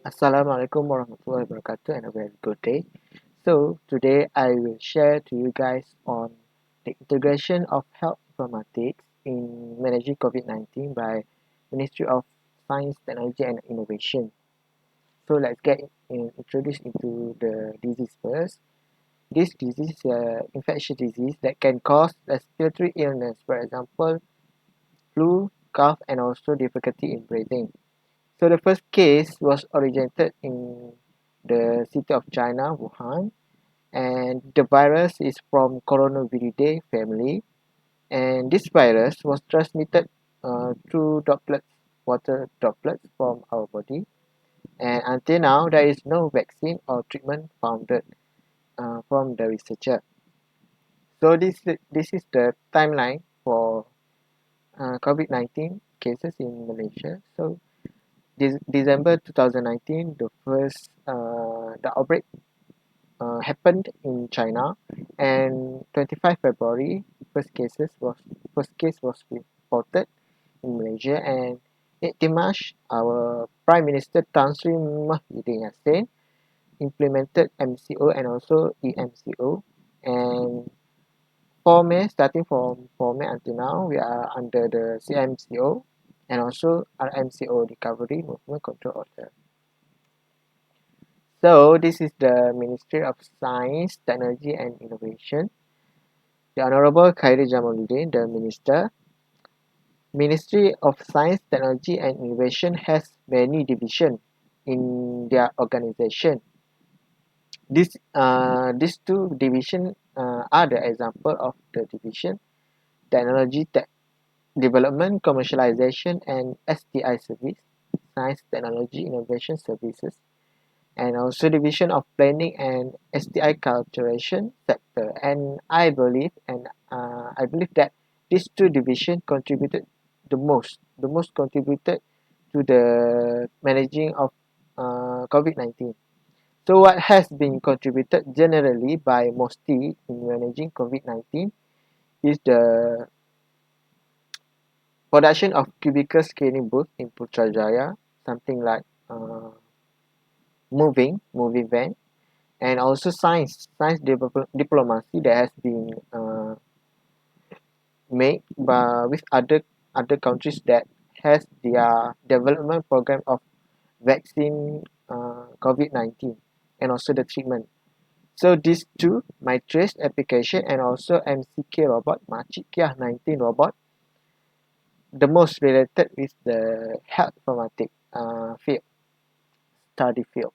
Assalamualaikum warahmatullahi wabarakatuh and a very good day. So today I will share to you guys on the integration of health informatics in managing COVID-19 by Ministry of Science, Technology and Innovation. So let's get introduced into the disease first. This disease is an infectious disease that can cause respiratory illness, for example, flu, cough and also difficulty in breathing. So the first case was originated in the city of China, Wuhan, and the virus is from Coronaviridae family. And this virus was transmitted through droplets, water droplets from our body. And until now, there is no vaccine or treatment founded from the researcher. So this is the timeline for COVID-19 cases in Malaysia. So December 2019, the outbreak happened in China, and 25 February, first case was reported in Malaysia, and 18 March, our Prime Minister Tan Sri Muhyiddin Yassin implemented MCO and also EMCO, and 4 May, starting from 4 May until now, we are under the CMCO and also RMCO Recovery Movement Control Order. So this is the Ministry of Science, Technology and Innovation. The Honorable Khairi Jamaluddin, the Minister. Ministry of Science, Technology and Innovation has many divisions in their organization. These two divisions are the example of the division Technology Development, Commercialization and STI Service, Science, Technology, Innovation Services, and also division of planning and STI culturation sector. And I believe that these two divisions contributed the most contributed to the managing of COVID-19. So what has been contributed generally by MOSTI in managing COVID-19 is the production of cubicle scanning booth in Putrajaya, something like moving van, and also science diplomacy that has been made with other countries that has their development program of vaccine COVID-19 and also the treatment. So these two, my trace application and also MCK robot, Makcik Kia 19 robot, the most related with the health informatics field, study field.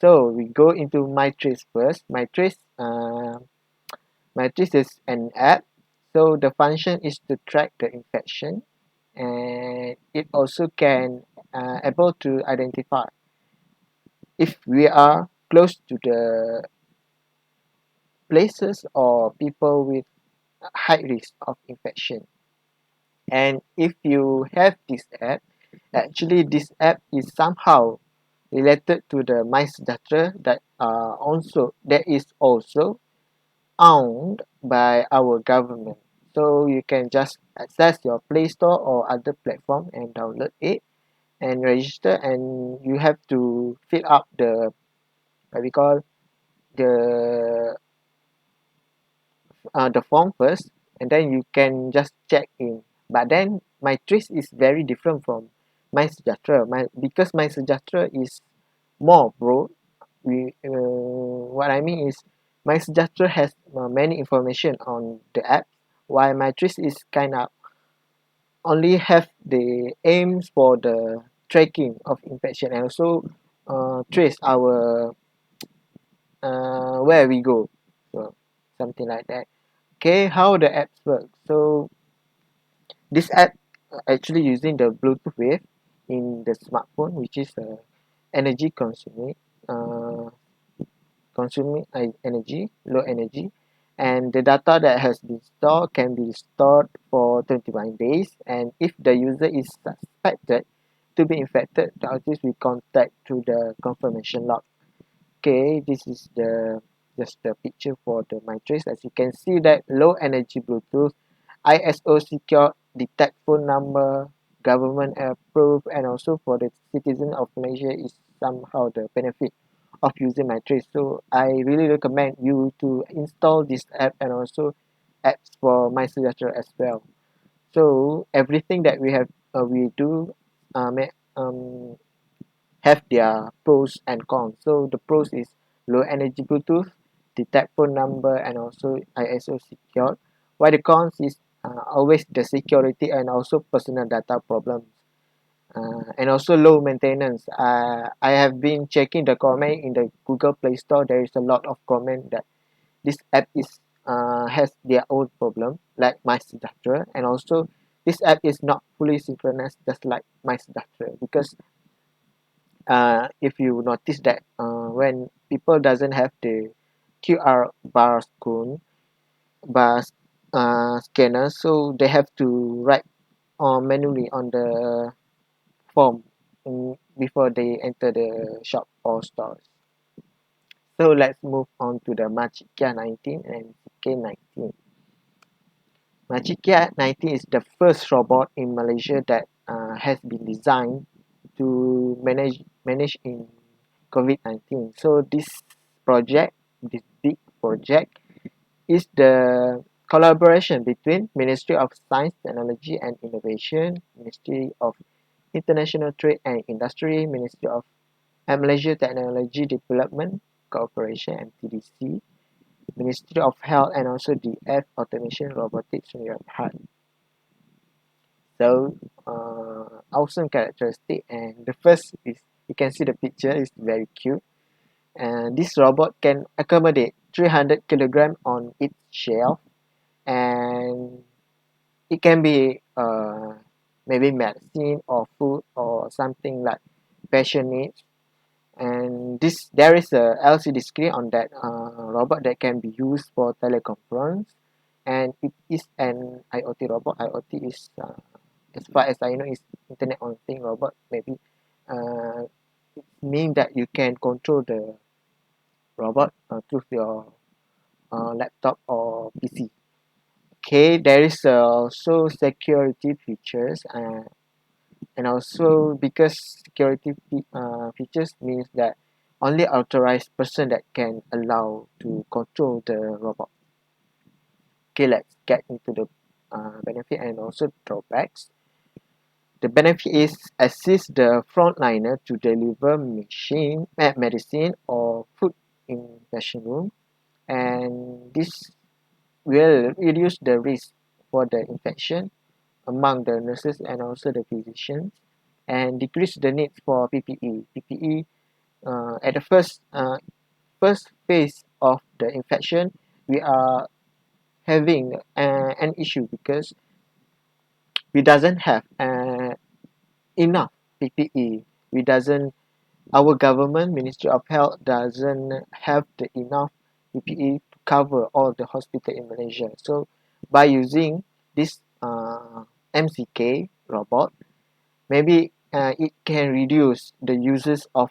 So we go into MyTrace first. MyTrace is an app. So the function is to track the infection, and it also can able to identify if we are close to the places or people with high risk of infection. And if you have this app, actually this app is somehow related to the MySejahtera that is also owned by our government. So you can just access your Play Store or other platform and download it and register, and you have to fill up the what we call the the form first, and then you can just check in. But then my trace is very different from MySejahtera. Because MySejahtera is more broad. What I mean is MySejahtera has many information on the app, while my trace is kind of only have the aims for the tracking of infection and also trace our where we go. So something like that. Okay, how the apps work. So this app actually using the Bluetooth wave in the smartphone, which is energy uh, consuming energy, low energy, and the data that has been stored can be stored for 21 days. And if the user is suspected to be infected, the authorities will contact through the confirmation log. Okay, this is the just the picture for the matrix. As you can see that low energy Bluetooth, ISO secure, detect phone number, government approved, and also for the citizen of Malaysia is somehow the benefit of using MyTrace. So I really recommend you to install this app and also apps for MySejahtera as well. So everything that we do may have their pros and cons. So the pros is low energy Bluetooth, detect phone number, and also ISO secured. While the cons is always the security and also personal data problems. And also low maintenance. I have been checking the comment in the Google Play Store. There is a lot of comment that this app is has their own problem, like MySejahtera, and also this app is not fully synchronized, just like MySejahtera, because if you notice that when people doesn't have the QR bar scanner, so they have to write manually on the form before they enter the shop or stores. So let's move on to the Machikia 19 and CK19. Machikia 19 is the first robot in Malaysia that has been designed to manage in COVID-19. So this big project, is the collaboration between Ministry of Science, Technology and Innovation, Ministry of International Trade and Industry, Ministry of Malaysia Technology Development Cooperation (MTDC), Ministry of Health, and also the F Automation Robotics Hut. So awesome characteristic, and the first is you can see the picture is very cute, and this robot can accommodate 300 kilogram on its shelf, and it can be maybe medicine or food or something like patient needs. And there is a LCD screen on that robot that can be used for teleconference, and it is an IoT robot. IoT is as far as I know is Internet on Thing robot. Maybe it means that you can control the robot through your laptop or PC. Okay, there is also security features, and also because features means that only authorized person that can allow to control the robot. Okay, let's get into the benefit and also drawbacks. The benefit is assist the frontliner to deliver medicine or food in patient room, and this will reduce the risk for the infection among the nurses and also the physicians, and decrease the need for PPE. PPE at the first phase of the infection, we are having an issue because we doesn't have enough PPE. We doesn't Our government Ministry of Health doesn't have the enough PPE to cover all the hospital in Malaysia. So by using this MCK robot, maybe it can reduce the uses of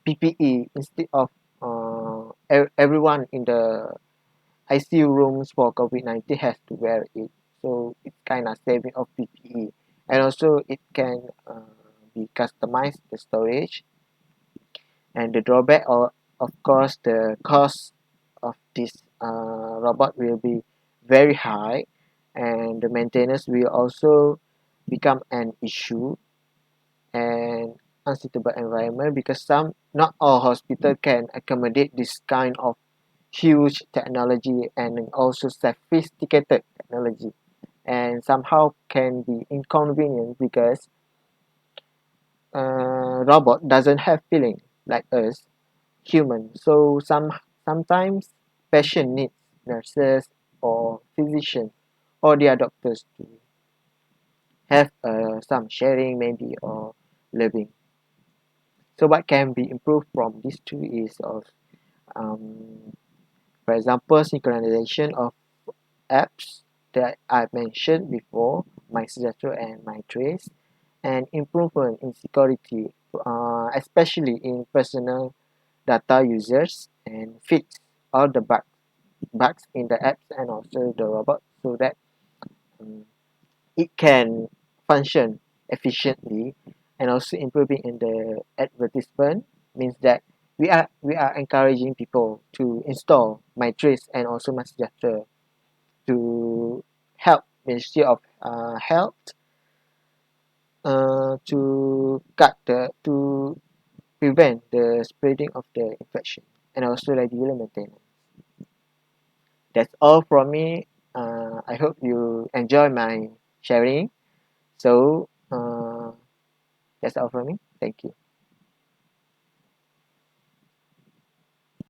PPE instead of everyone in the ICU rooms for COVID-19 has to wear it. So it's kind of saving of PPE, and also it can be customized the storage. And the drawback, of course, the cost of this robot will be very high, and the maintenance will also become an issue, and unsuitable environment, because not all hospital can accommodate this kind of huge technology and also sophisticated technology, and somehow can be inconvenient because robot doesn't have feeling like us human. So sometimes patient needs nurses or physicians or their doctors to have some sharing maybe or living. So what can be improved from these two is um, for example, synchronization of apps that I mentioned before, MySejahtera and MyTrace, and improvement in security, especially in personal data users, and fix all the bugs in the apps and also the robot, so that um, it can function efficiently, and also improving in the advertisement means that we are encouraging people to install MyTrace and also MySejahtera to help Ministry of Health to prevent the spreading of the infection and also regular maintenance. That's all from me. I hope you enjoy my sharing. So that's all from me. Thank you.